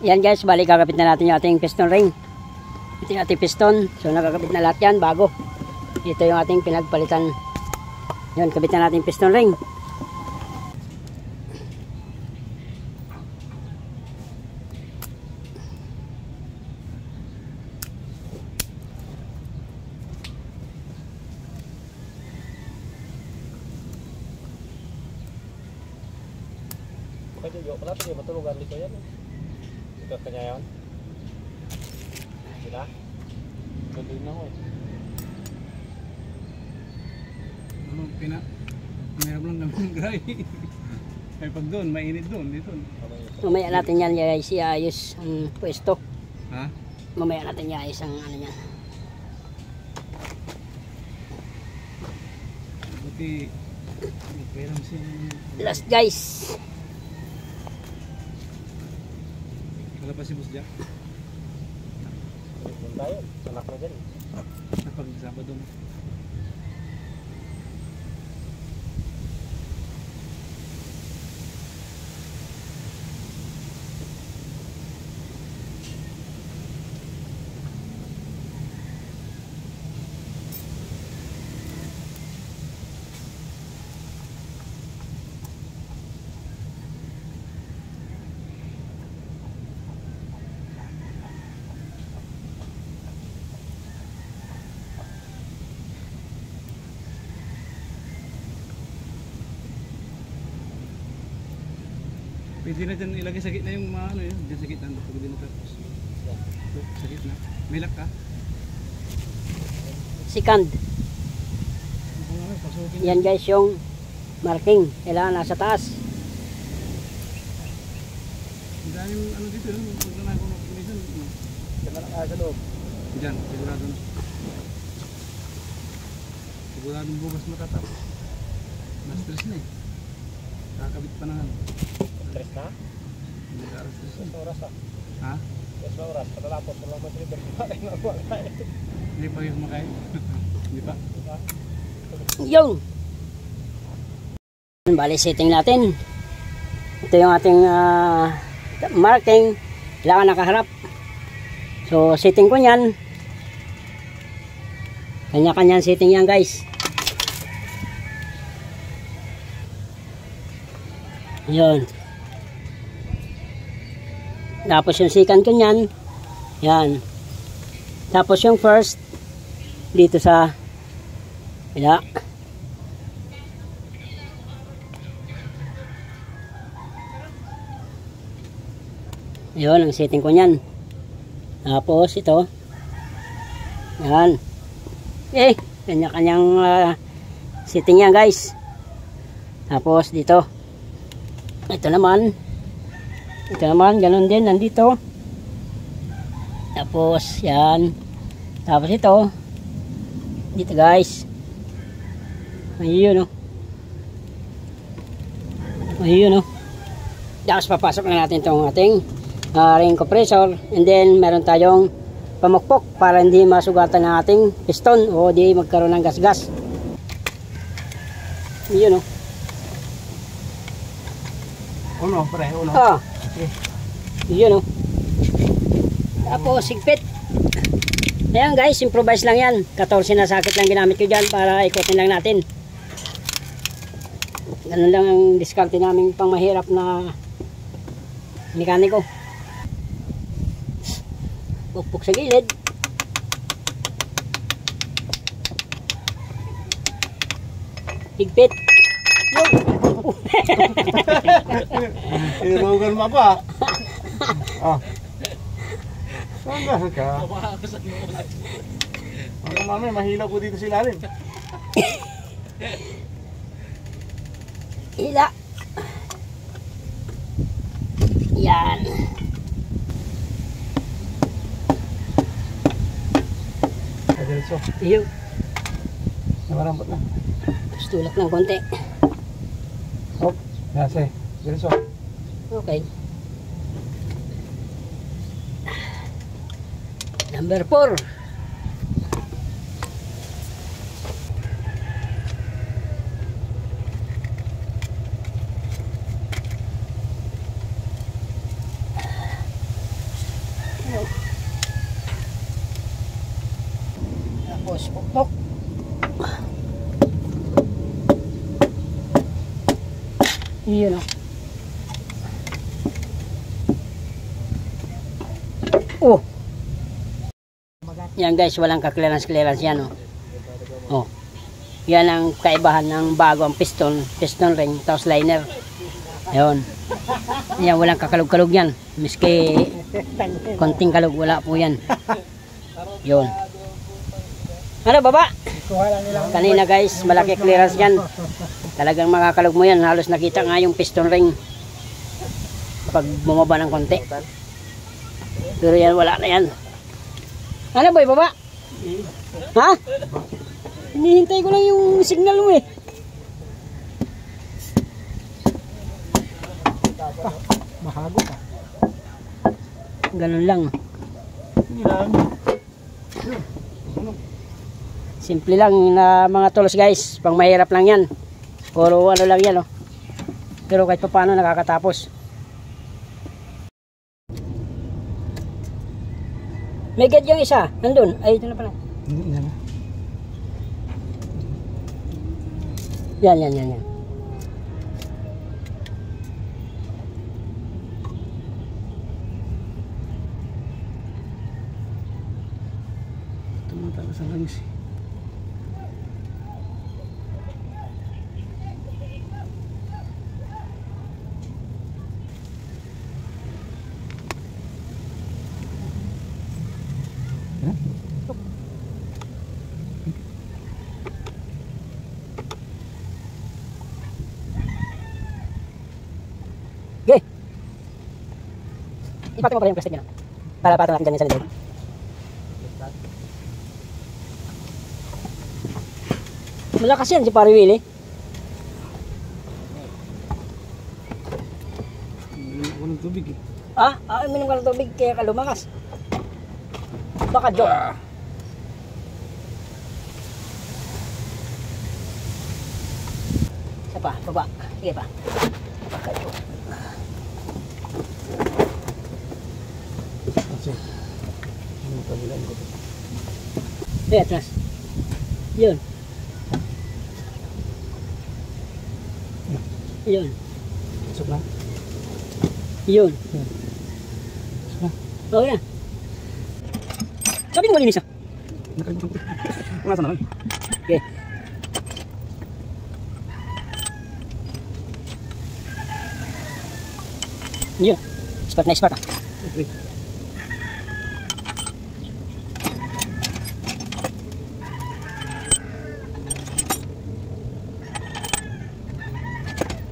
Yan guys, balik kakabit na natin yung ating piston ring. Ito yung ating piston. So nakakabit na lahat yan bago. Ito yung ating pinagpalitan. Yun, kabit na natin piston ring. Pwede yun, pala pwede matulugan dito yan. Ito kanya yan. Sila? Ganda na ako eh. Ano, mayroon lang naman gray. Ay pag doon, mainit doon, dito. Mamaya natin yan guys, iayos ang pwesto. Ha? Mamaya natin iayos ang ano yan. Buti, pwede siya. Last guys. Wala pa si Boss Jack? Doon tayo, sanak na dyan. Napag-Sabado mo. Pwede na dyan ilagay sa gitna yung mga ano yun. Dyan sa gitna. Pwede na tapos. Sa gitna. May lock ka? Second. Yan guys yung marking. Kailangan nasa taas. Ang daming ano dito. Huwag na ako minsan. Diyan na lang sa loob. Diyan. Sigurado na. Siguradong bukas matatapos. Na-stress na eh. Kakabit pa na nga. Tres na? Hindi ka stress na. 3 oras ah. Ha? 3 oras. Pagkatapos wala man sila kain na kumakain. Hindi pa kayo kumakain? Hindi pa? Yung bali setting natin. Ito yung ating marking. Kailangan nakaharap. So setting ko yan. Kanya-kanyang setting yan guys. Yun. Tapos yung second ko nyan. Yan. Tapos yung first dito sa bila. Yun ang setting ko nyan. Tapos ito. Yan. Kanya-kanyang setting yan guys. Tapos dito. Ito naman, ganun din, nandito. Tapos, yan. Tapos ito, dito guys. Ayun, Ayun, Tapos, papasok na natin itong ating ring compressor. And then, meron tayong pamukpok para hindi masugatan ng ating piston o di magkaroon ng gas-gas. Ayun, Uno, pre, uno. Okay. Yun Tapos sigpit. Ayan guys, improvise lang yan. 14 na sakit lang ginamit ko dyan para ikutin lang natin. Ganun lang ang diskarte namin pang mahirap na mekaniko. Pukpuk sa gilid. Higpit. Irugan mo pa. Saan ba ka? Ang mamay, mahilaw ko dito si Lalim. Hila. Yan. Diretso. Iyo. Nakarambot na. Tulak ng konti. Hop. Yase. Diretso. Okay. Number 4. Yun oh. Oh. Yan guys, walang ka-clearance yan oh. Oh. Yan ang kaibahan ng bagong piston ring, tapos liner. Ayun. Yan, walang kakalog-kalog yan. Miski konting kalog, wala po yan. Yun. Ano baba? Kanina guys, malaki clearance yan. Talagang makakalog mo yan. Halos nakita nga yung piston ring pag bumaba ng konti. Pero yan, wala na yan. Ano boy, baba? Ha? Hinihintay ko lang yung signal mo eh. Mahago pa. Ganun lang. Simple lang na mga tools guys. Pang mahirap lang yan. Puro ano lang yan oh. Pero kahit pa paano nakakatapos. May gad yung isa. Nandun. Ay, ito na pala. Yan. Tumatalas sa langis. Okay. Ipatong mo pala yung plastic nyo. Para patong natin dyan sa likod. Malakas yan si Pare Willie. Walang tubig eh. Minum ka ng tubig kaya ka lumakas. Baka joke. Isa pa, baba. Sige pa. Baka joke. Atras. Yun. Yun. Masuk na. Yun. Masuk na. Okay na. Sabi mo malinis ah. Nakalimutan ko. Nasa na lang. Okay. Yun. Spot na spot ah. Okay.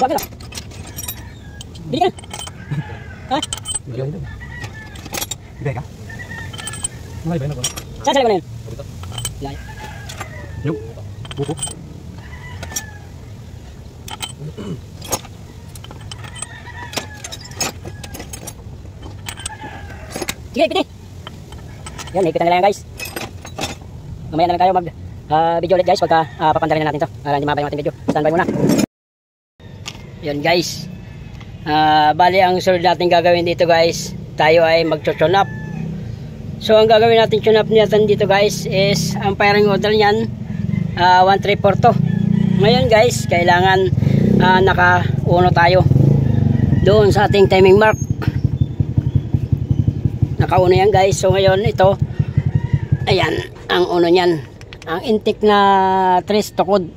Bakit ah? Bili ka na. Ha? Bigyan mo. Bigyan ka? Malay ba yun ako? Saan saan ko na yun? Layo. Yung. Buko. Sige, piti. Yan, higpitan nila yan guys. Mamaya na lang tayo mag video ulit guys pagka papandarin na natin to. Para hindi mabay yung ating video. Standby muna. Yun guys. Bali ang sunod natin gagawin dito guys, tayo ay mag-tune up. So ang gagawin natin tune up natin dito guys is ang firing order niyan 1342. Ngayon guys, kailangan naka-uno tayo doon sa ating timing mark. Naka-uno yan guys. So ngayon ito, ayan ang uno niyan, ang intake na 3 tukod.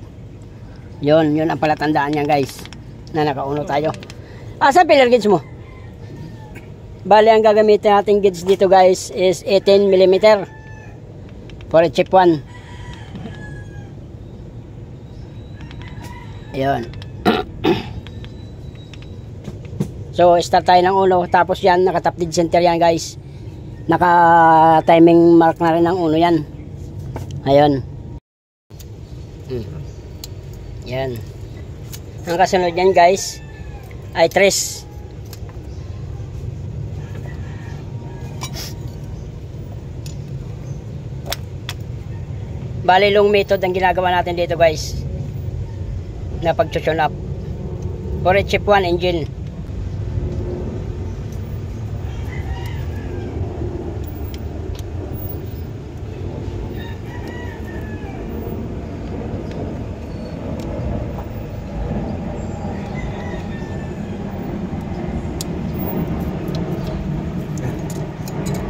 Yun ang palatandaan niyan guys na naka-uno tayo. Saan pillar gauge mo? Bali ang gagamitin nating gauge dito guys is 18mm for chip 1. Ayun. So start tayo ng uno, tapos yan naka-top dead center yan guys. Naka timing mark na rin ang uno yan. Ayun. Yan. Ang kasunod yan guys ay 3. Bali long method ang ginagawa natin dito guys na pag-tune up for a chip 1 engine.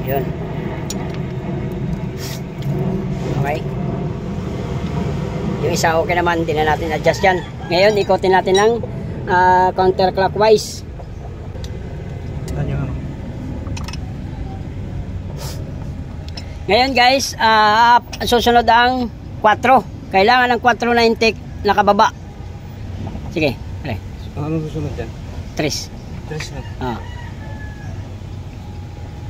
Yun. Okay. Yung isa okay naman, hindi na natin adjust yan. Ngayon, ikotin natin ng counterclockwise. Yan yung ano. Ngayon guys, susunod ang 4. Kailangan ng 4 na intake nakababa. Sige, pre. Anong susunod dyan? 3. 3 na.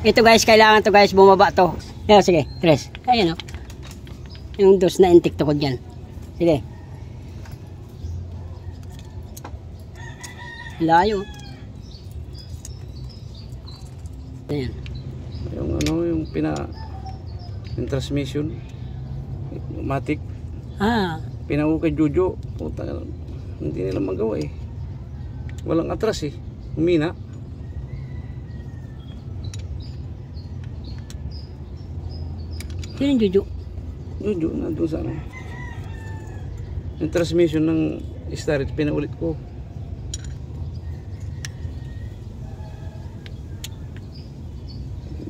Ito guys, kailangan to guys, bumaba to. Ayan, sige, 3. Ayan o. Yung 2 na intake tukod yan. Sige. Layo. Ayan. Yung ano, yung yung transmission. Matic. Pinango kay Jojo. Puta, hindi nila magawa eh. Walang atras eh. Humina. Sino yung Jojo? Jojo, nandun sa ano. Yung transmission ng Starret, pinaulit ko.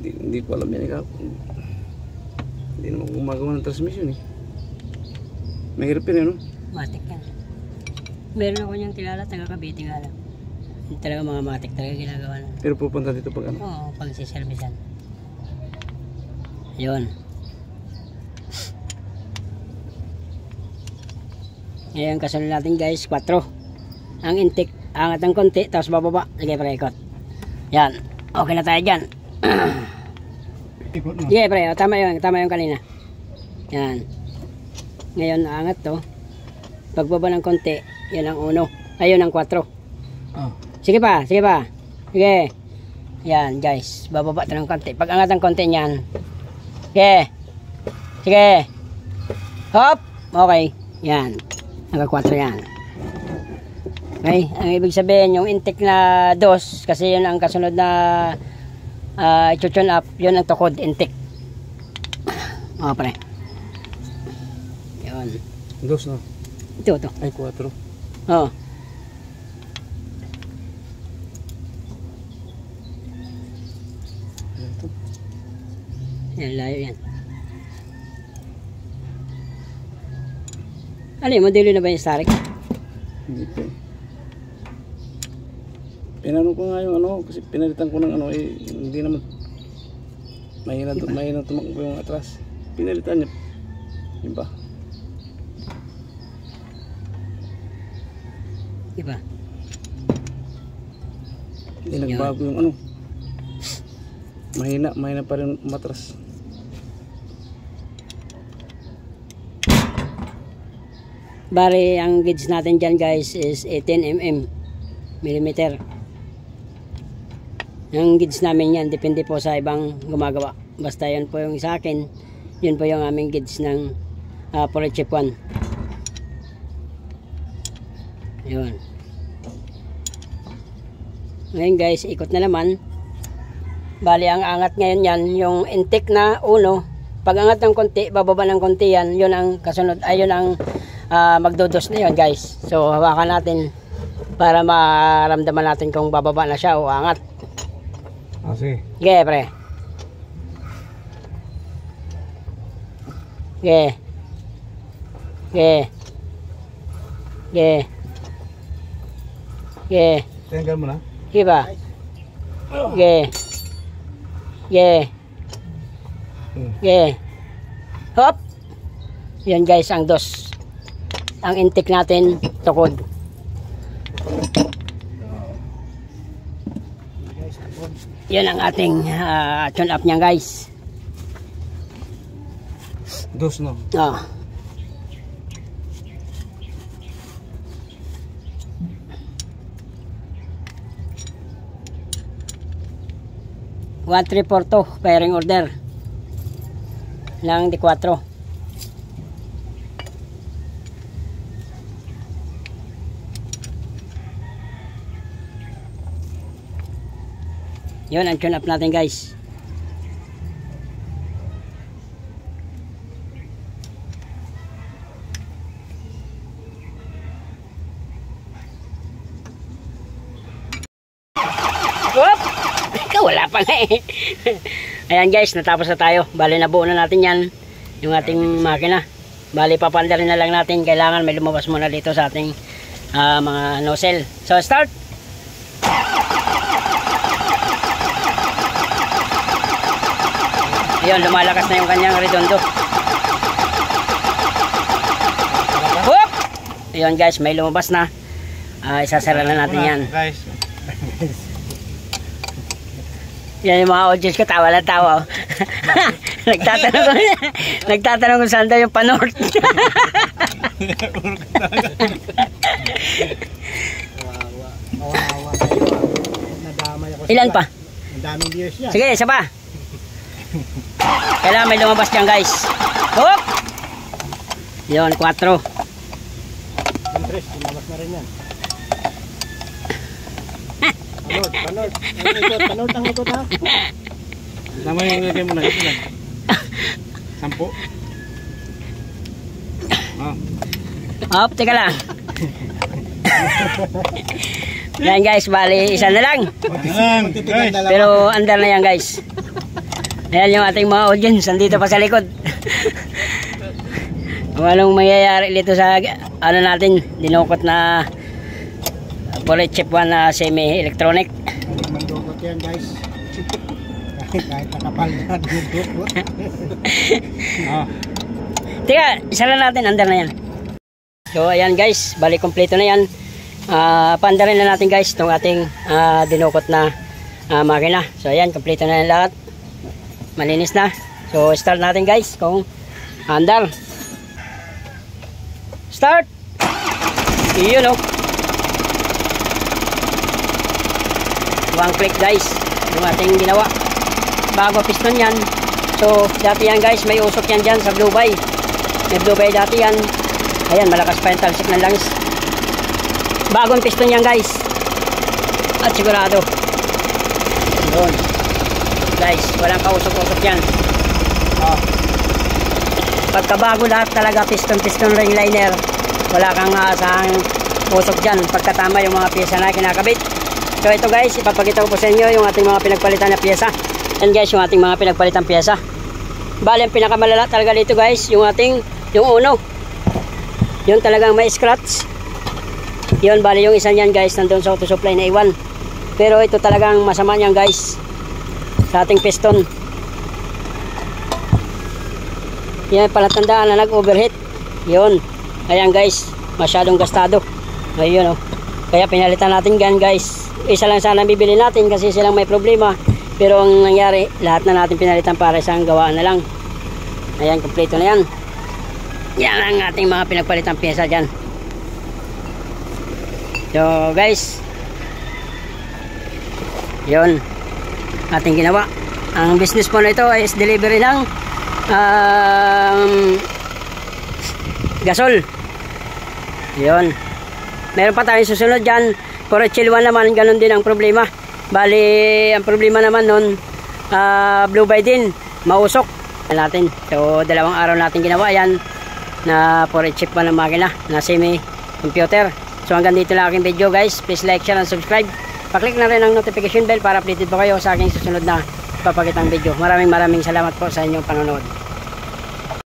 Hindi ko alam yan. Hindi naman gumagawa ng transmission eh. Mahirap yun, ano? Matik yan. Meron ako niyang kilala, taga-Cavite nga lang. Yung talaga mga matik talaga ginagawa na. Pero pupunta dito pag ano? Oo, pag si-servicean. Yun. Ngayon, kasunod natin guys, 4. Ang intake, angat ng konti, tapos bababa. Sige, pre-ikot. Yan. Okay na tayo dyan. Ikot mo. Sige, pre. Tama yung kanina. Yan. Ngayon, angat to. Pagbaba ng konti, yan ang 1. Ayun ang 4. Oh. Sige pa. Sige. Yan, guys. Bababa ito ng konti. Pag angat ng konti niyan. Sige. Hop. Okay. Yan. Naka 4 yan. Okay. Ang ibig sabihin, yung intake na 2, kasi yun ang kasunod na i-tune up, yun ang tukod, intake. O, pre. Yun. 2 na. Ito. Ay, 4. Oo. Yan, layo yan. Ano yun, modelo na ba yung Starret? Hindi pa eh. Pinano ko nga yung ano, kasi pinalitan ko ng ano eh, hindi naman mahina tumakbo yung atras. Pinalitan niya. Yun ba? Diba? Hindi nagbago yung ano. Mahina pa rin matras. Bari, ang gauge natin dyan guys is 18 millimeter. Ang gauge namin yan, depende po sa ibang gumagawa. Basta yan po yung sa akin, yun po yung aming gauge ng Polychip 1. Yun. Ngayon guys, ikot na naman. Bali, ang angat ngayon yan, yung intake na 1. Pag angat ng konti, bababa ng konti yan, yun ang kasunod, ayun ang magdudos na yun guys. So hawakan natin para maramdaman natin kung bababa na siya o angat. Sige. Sige, pre. Sige. Tanggal mo na. Sige ba? Sige. Hop. Yan guys, ang 2. Ang intake natin, tukod. Yan ang ating tune up niyan guys. 2 no. Ah. One, 3, 4, 2 pairing order ng D4. Yun ang tune up natin guys. Whoop! Wala pa nga eh. Ayan guys, natapos na tayo. Bali nabuo na natin yan, yung ating makina. Bali papandarin na lang natin. Kailangan may lumabas muna dito sa ating mga nozzle. So start. Ayun, lumalakas na yung kanyang redondo. Whoop! Ayun guys, may lumabas na. Isasara na natin yan. Guys. Yan yung mga audience ko, tawa na tawa. Nagtatanong kung saan daw yung pa-north. Ilan pa? Ang daming beers yan. Sige, isa pa. Kailangan may lumabas dyan guys. Hop! Yun, 4. Andres, lumabas na rin yan. Panord. Panord ang ikot ha. Nama yung lagay mo na. Ito lang. 10. Hop, teka lang. Yan guys, bali isa na lang. Pero andar na yan guys. Ayan yung ating mga audience, nandito pa sa likod. Walang mangyayari dito sa ano natin, dinukot na bullet chip 1 na semi-electronic. Mandukot yan guys. Kahit nakapal na dinukot. Teka, isa lang natin, andar na yan. So ayan guys, bali kompleto na yan. Paandarin na natin guys itong ating dinukot na makina. So ayan, kompleto na yan lahat. Malinis na. So start natin guys kung andar. Start. Iyon oh. One click guys yung ating ginawa. Bago piston yan. So dati yan guys, may usok yan dyan sa blue bay. May blue bay dati yan. Ayan, malakas pa yung talsik ng langis. Bagong piston yan guys. At sigurado. Doon guys, walang kausok-usok yan. Pagkabago lahat talaga, piston ring liner, wala kang asahang usok dyan pagkatama yung mga pyesa na kinakabit. So ito guys, ipapakita ko po sa inyo yung ating mga pinagpalitan na pyesa. Yan guys, yung ating mga pinagpalitan pyesa. Bali, ang pinakamalala talaga dito guys, yung uno, yun talagang may scratch. Yun, bali yung isa niyan guys, nandun sa auto supply na iwan. Pero ito talagang masama niyan guys sa ating piston. Yan palatandaan na nag-overheat. Yun. Ayan guys, masyadong gastado. Ayun oh. Kaya pinalitan natin gan guys. Isa lang sana bibili natin kasi silang may problema. Pero ang nangyari, lahat na natin pinalitan para isang gawaan na lang. Ayan, kompleto na yan. Yan ang ating mga pinagpalitan pyesa dyan. So guys, yun ating ginawa. Ang business po na ito is delivery ng gasol. Yun. Meron pa tayong susunod dyan. Corechil 1 naman, ganun din ang problema. Bali, ang problema naman nun, blue bay din, mausok natin. So 2 araw natin ginawa yan na Corechil 1 ng makina na semi-computer. So hanggang dito lang aking video guys. Please like, share, and subscribe. Pa-click na rin ang notification bell para updated po kayo sa aking susunod na papakitang video. Maraming salamat po sa inyong panonood.